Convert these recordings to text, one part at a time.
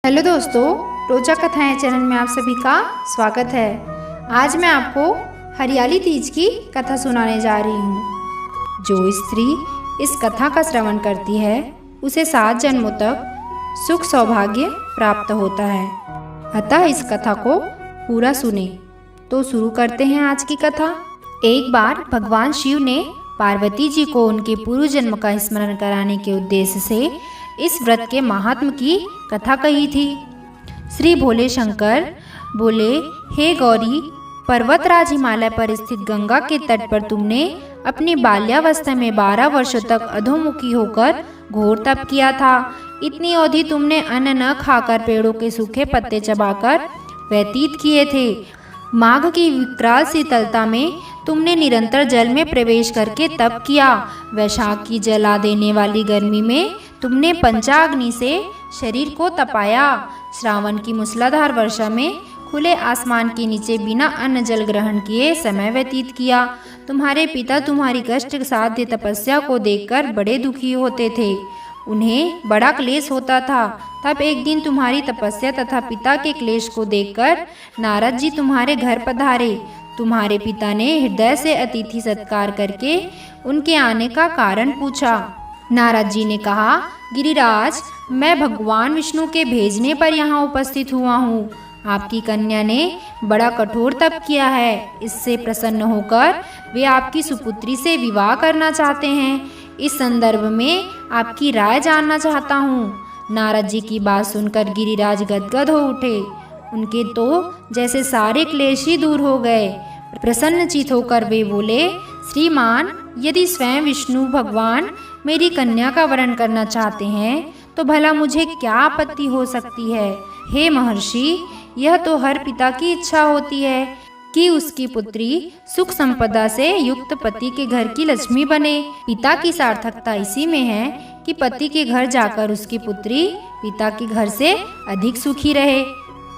Hello दोस्तों, रोजा कथाएं चैनल में आप सभी का स्वागत है। आज मैं आपको हरियाली तीज की कथा सुनाने जा रही हूँ। जो स्त्री इस कथा का श्रवण करती है उसे 7 जन्मों तक सुख सौभाग्य प्राप्त होता है। अतः इस कथा को पूरा सुने। तो शुरू करते हैं आज की कथा। एक बार भगवान शिव ने पार्वती जी को उनके पूर्व जन्म का स्मरण कराने के उद्देश्य से इस व्रत के महात्म की कथा कही थी। श्री भोले शंकर बोले, हे गौरी, पर्वतराज हिमालय पर स्थित गंगा के तट पर तुमने अपनी बाल्यावस्था में 12 वर्षों तक अधोमुखी होकर घोर तप किया था। इतनी अवधि तुमने अन्न न खाकर पेड़ों के सूखे पत्ते चबाकर व्यतीत किए थे। माघ की विकराल शीतलता में तुमने निरंतर जल में प्रवेश करके तप किया। वैशाख की जला देने वाली गर्मी में तुमने पंचाग्नि से शरीर को तपाया। श्रावण की मूसलाधार वर्षा में खुले आसमान के नीचे बिना अन्न जल ग्रहण किए समय व्यतीत किया। तुम्हारे पिता तुम्हारी कष्ट साध्य तपस्या को देखकर बड़े दुखी होते थे। उन्हें बड़ा क्लेश होता था। तब एक दिन तुम्हारी तपस्या तथा पिता के क्लेश को देखकर नारद जी तुम्हारे घर पधारे। तुम्हारे पिता ने हृदय से अतिथि सत्कार करके उनके आने का कारण पूछा। नारद जी ने कहा, गिरिराज, मैं भगवान विष्णु के भेजने पर यहाँ उपस्थित हुआ हूँ। आपकी कन्या ने बड़ा कठोर तप किया है। इससे प्रसन्न होकर वे आपकी सुपुत्री से विवाह करना चाहते हैं। इस संदर्भ में आपकी राय जानना चाहता हूँ। नारद जी की बात सुनकर गिरिराज गदगद हो उठे। उनके तो जैसे सारे क्लेश ही दूर हो गए। प्रसन्नचित होकर वे बोले, श्रीमान, यदि स्वयं विष्णु भगवान मेरी कन्या का वरण करना चाहते हैं तो भला मुझे क्या आपत्ति हो सकती है। हे महर्षि, यह तो हर पिता की इच्छा होती है कि उसकी पुत्री सुख संपदा से युक्त पति के घर की लक्ष्मी बने। पिता की सार्थकता इसी में है कि पति के घर जाकर उसकी पुत्री पिता के घर से अधिक सुखी रहे।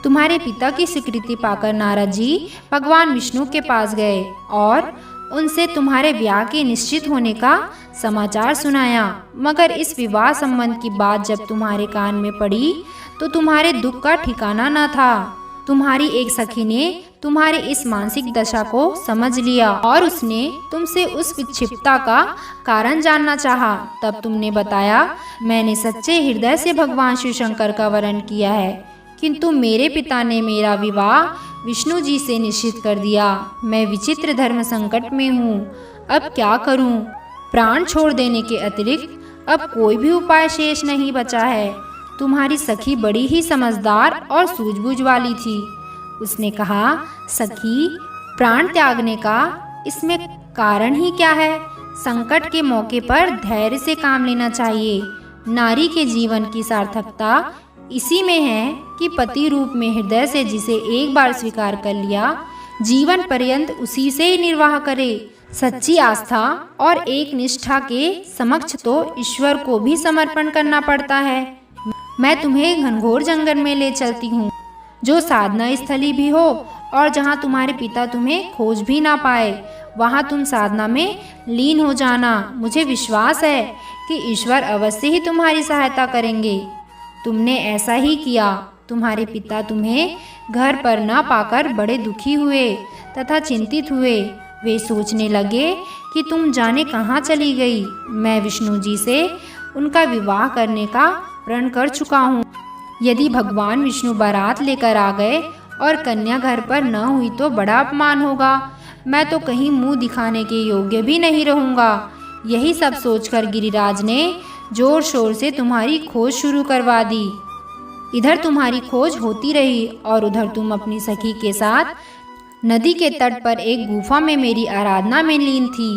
तुम्हारे पिता की स्वीकृति पाकर नारद जी भगवान विष्णु के पास गए और उनसे तुम्हारे ब्याह के निश्चित होने का समाचार सुनाया। मगर इस विवाह संबंध की बात जब तुम्हारे कान में पड़ी तो तुम्हारे दुख का ठिकाना न था। तुम्हारी एक सखी ने तुम्हारी इस मानसिक दशा को समझ लिया और उसने तुमसे उस विक्षिप्तता का कारण जानना चाहा। तब तुमने बताया, मैंने सच्चे हृदय से भगवान शिव शंकर का वरण किया है, किंतु मेरे पिता ने मेरा विवाह विष्णु जी से निश्चित कर दिया। मैं विचित्र धर्म संकट में हूँ। अब क्या करूँ? प्राण छोड़ देने के अतिरिक्त अब कोई भी उपाय शेष नहीं बचा है। तुम्हारी सखी बड़ी ही समझदार और सूझबूझ वाली थी। उसने कहा, सखी, प्राण त्यागने का इसमें कारण ही क्या है? संकट के मौके पर धैर्य से काम लेना चाहिए। नारी के जीवन की सार्थकता इसी में है कि पति रूप में हृदय से जिसे एक बार स्वीकार कर लिया, जीवन पर्यंत उसी से ही निर्वाह करे। सच्ची आस्था और एक निष्ठा के समक्ष तो ईश्वर को भी समर्पण करना पड़ता है। मैं तुम्हें घनघोर जंगल में ले चलती हूँ, जो साधना स्थली भी हो और जहाँ तुम्हारे पिता तुम्हें खोज भी ना पाए। वहाँ तुम साधना में लीन हो जाना। मुझे विश्वास है कि ईश्वर अवश्य ही तुम्हारी सहायता करेंगे। तुमने ऐसा ही किया। तुम्हारे पिता तुम्हें घर पर न पाकर बड़े दुखी हुए तथा चिंतित हुए। वे सोचने लगे कि तुम जाने कहाँ चली गई। मैं विष्णु जी से उनका विवाह करने का प्रण कर चुका हूँ। यदि भगवान विष्णु बारात लेकर आ गए और कन्या घर पर न हुई तो बड़ा अपमान होगा। मैं तो कहीं मुंह दिखाने के योग्य भी नहीं रहूँगा। यही सब सोचकर गिरिराज ने जोर शोर से तुम्हारी खोज शुरू करवा दी। इधर तुम्हारी खोज होती रही और उधर तुम अपनी सखी के साथ नदी के तट पर एक गुफा में मेरी आराधना में लीन थी।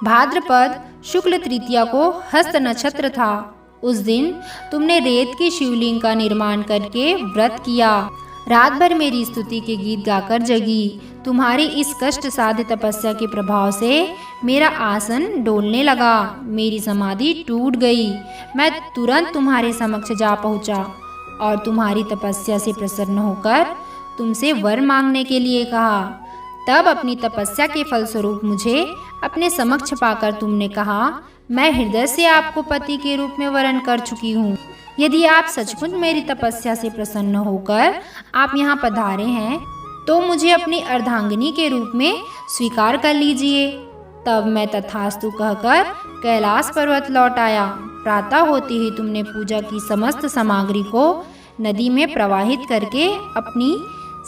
भाद्रपद शुक्ल तृतीया को हस्त नक्षत्र था। उस दिन तुमने रेत की शिवलिंग का निर्माण करके व्रत किया। रात भर मेरी स्तुति के गीत गाकर जगी। तुम्हारी इस कष्ट साध्य तपस्या के प्रभाव से मेरा आसन डोलने लगा। मेरी समाधि टूट गई। मैं तुरंत तुम्हारे समक्ष जा पहुंचा और तुम्हारी तपस्या से प्रसन्न होकर तुमसे वर मांगने के लिए कहा। तब अपनी तपस्या के फलस्वरूप मुझे अपने समक्ष पाकर तुमने कहा, मैं हृदय से आपको पति के रूप में वरण कर चुकी हूँ। यदि आप सचमुच मेरी तपस्या से प्रसन्न होकर आप यहाँ पधारे हैं तो मुझे अपनी अर्धांगिनी के रूप में स्वीकार कर लीजिए। तब मैं तथास्तु कहकर कैलाश पर्वत लौट आया। प्रातः होते ही तुमने पूजा की समस्त सामग्री को नदी में प्रवाहित करके अपनी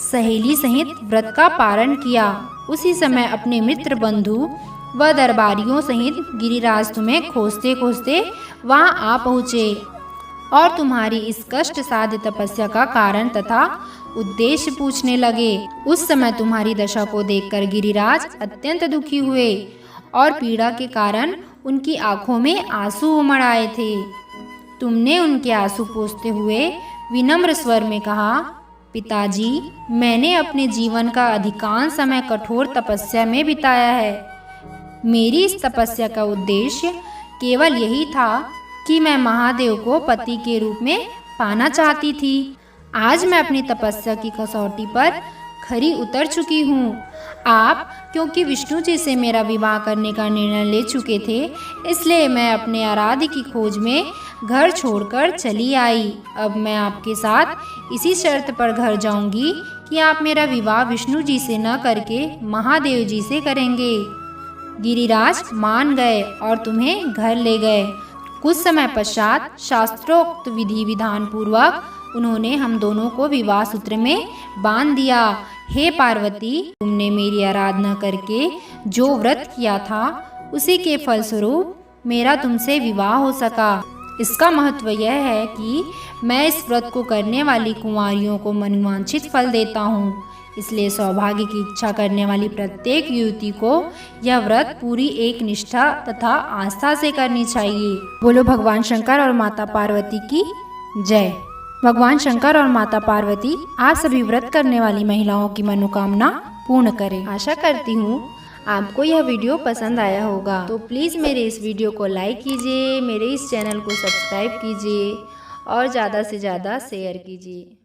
सहेली सहित व्रत का पारण किया। उसी समय अपने मित्र बंधु व दरबारियों सहित गिरिराज तुम्हें खोजते खोजते वहां आ पहुँचे और तुम्हारी इस कष्ट साध्य तपस्या का कारण तथा उद्देश्य पूछने लगे। उस समय तुम्हारी दशा को देखकर गिरिराज अत्यंत दुखी हुए और पीड़ा के कारण उनकी आंखों में आंसू उमड़ आए थे। तुमने उनके आंसू पोंछते हुए विनम्र स्वर में कहा, पिताजी, मैंने अपने जीवन का अधिकांश समय कठोर तपस्या में बिताया है। मेरी इस तपस्या का उद्देश्य केवल यही था कि मैं महादेव को पति के रूप में पाना चाहती थी। आज मैं अपनी तपस्या की कसौटी पर खरी उतर चुकी हूँ। आप क्योंकि विष्णु जी से मेरा विवाह करने का निर्णय ले चुके थे, इसलिए मैं अपने आराध्य की खोज में घर छोड़कर चली आई। अब मैं आपके साथ इसी शर्त पर घर जाऊंगी कि आप मेरा विवाह विष्णु जी से न करके महादेव जी से करेंगे। गिरिराज मान गए और तुम्हें घर ले गए। कुछ समय पश्चात शास्त्रोक्त विधि विधान पूर्वक उन्होंने हम दोनों को विवाह सूत्र में बांध दिया। हे पार्वती, तुमने मेरी आराधना करके जो व्रत किया था उसी के फलस्वरूप मेरा तुमसे विवाह हो सका। इसका महत्व यह है कि मैं इस व्रत को करने वाली कुंवारियों को मनवांछित फल देता हूँ। इसलिए सौभाग्य की इच्छा करने वाली प्रत्येक युवती को यह व्रत पूरी एक निष्ठा तथा आस्था से करनी चाहिए। बोलो भगवान शंकर और माता पार्वती की जय। भगवान शंकर और माता पार्वती आप सभी व्रत करने वाली महिलाओं की मनोकामना पूर्ण करें। आशा करती हूँ आपको यह वीडियो पसंद आया होगा। तो प्लीज़ मेरे इस वीडियो को लाइक कीजिए, मेरे इस चैनल को सब्सक्राइब कीजिए और ज़्यादा से ज़्यादा शेयर कीजिए।